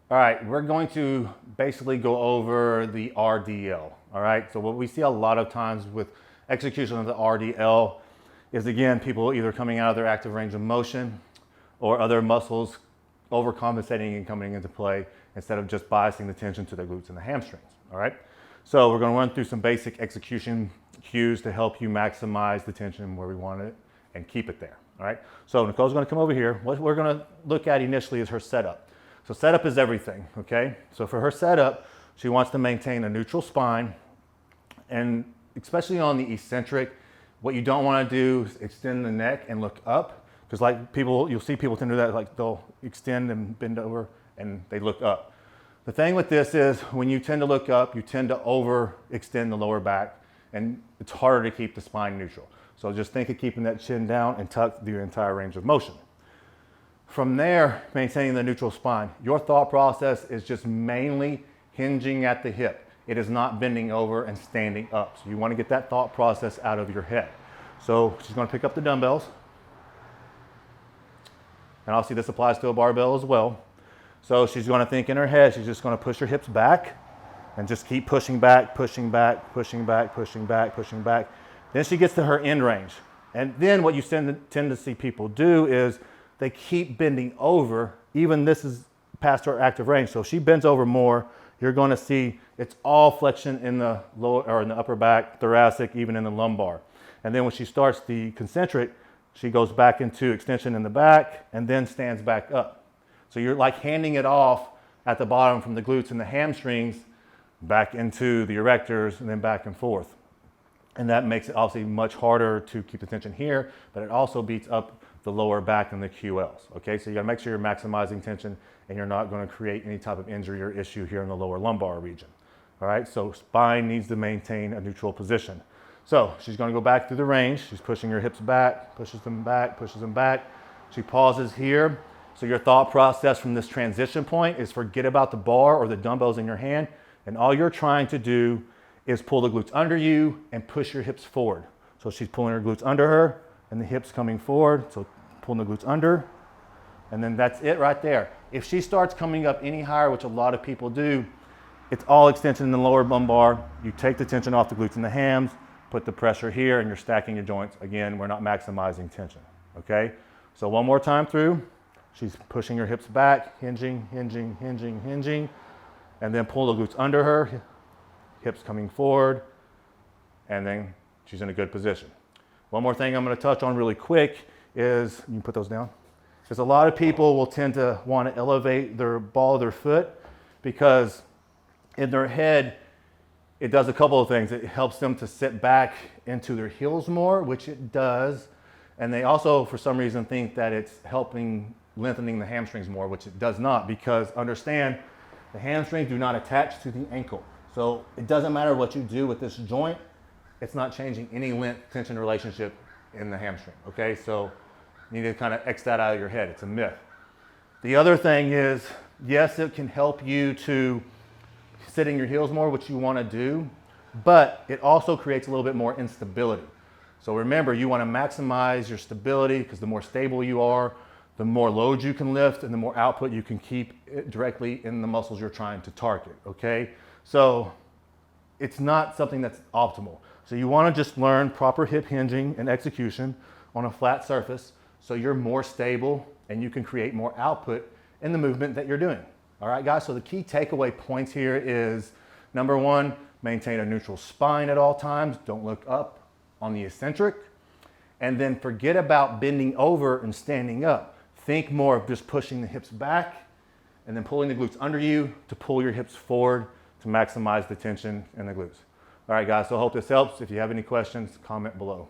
All right, we're going to basically go over the RDL. All right, so what we see a lot of times with execution of the RDL is, again, people either coming out of their active range of motion or other muscles overcompensating and coming into play instead of just biasing the tension to the glutes and the hamstrings. All right, so we're going to run through some basic execution cues to help you maximize the tension where we want it and keep it there. All right, so Nicole's going to come over here. What we're going to look at initially is her setup. So setup is everything, okay? So for her setup, she wants to maintain a neutral spine, and especially on the eccentric, what you don't want to do is extend the neck and look up, because like people, you'll see people tend to do that, like they'll extend and bend over and they look up. The thing with this is when you tend to look up, you tend to overextend the lower back, and it's harder to keep the spine neutral. So just think of keeping that chin down and tuck the entire range of motion. From there, maintaining the neutral spine, your thought process is just mainly hinging at the hip. It is not bending over and standing up. So you want to get that thought process out of your head. So she's going to pick up the dumbbells. And obviously this applies to a barbell as well. So she's going to think in her head, she's just going to push her hips back and just keep pushing back, pushing back, pushing back, pushing back, pushing back. Then she gets to her end range. And then what you tend to see people do is they keep bending over. Even this is past her active range. So if she bends over more, you're going to see it's all flexion in the lower or in the upper back, thoracic, even in the lumbar. And then when she starts the concentric, she goes back into extension in the back and then stands back up. So you're like handing it off at the bottom from the glutes and the hamstrings back into the erectors and then back and forth. And that makes it obviously much harder to keep the tension here, but it also beats up the lower back and the QLs. Okay, so you gotta make sure you're maximizing tension and you're not gonna create any type of injury or issue here in the lower lumbar region. All right, so spine needs to maintain a neutral position. So she's gonna go back through the range. She's pushing her hips back, pushes them back, pushes them back. She pauses here. So your thought process from this transition point is forget about the bar or the dumbbells in your hand, and all you're trying to do is pull the glutes under you and push your hips forward. So she's pulling her glutes under her and the hips coming forward. So pulling the glutes under, and then that's it right there. If she starts coming up any higher, which a lot of people do, it's all extension in the lower lumbar. You take the tension off the glutes and the hams, put the pressure here, and you're stacking your joints. Again, we're not maximizing tension, okay? So one more time through. She's pushing her hips back, hinging, hinging, hinging, hinging, and then pull the glutes under her, hips coming forward, and then she's in a good position. One more thing I'm going to touch on really quick is, you can put those down, because a lot of people will tend to want to elevate their ball of their foot because in their head, it does a couple of things. It helps them to sit back into their heels more, which it does. And they also, for some reason, think that it's helping lengthening the hamstrings more, which it does not, because understand, the hamstrings do not attach to the ankle. So it doesn't matter what you do with this joint, it's not changing any length-tension relationship in the hamstring, okay? So you need to kind of X that out of your head. It's a myth. The other thing is, yes, it can help you to sit in your heels more, which you want to do, but it also creates a little bit more instability. So remember, you want to maximize your stability, because the more stable you are, the more load you can lift and the more output you can keep directly in the muscles you're trying to target, okay? So it's not something that's optimal. So you want to just learn proper hip hinging and execution on a flat surface so you're more stable and you can create more output in the movement that you're doing. All right, guys, so the key takeaway points here is, number one, maintain a neutral spine at all times. Don't look up on the eccentric. And then forget about bending over and standing up. Think more of just pushing the hips back and then pulling the glutes under you to pull your hips forward to maximize the tension in the glutes. All right, guys, so I hope this helps. If you have any questions, comment below.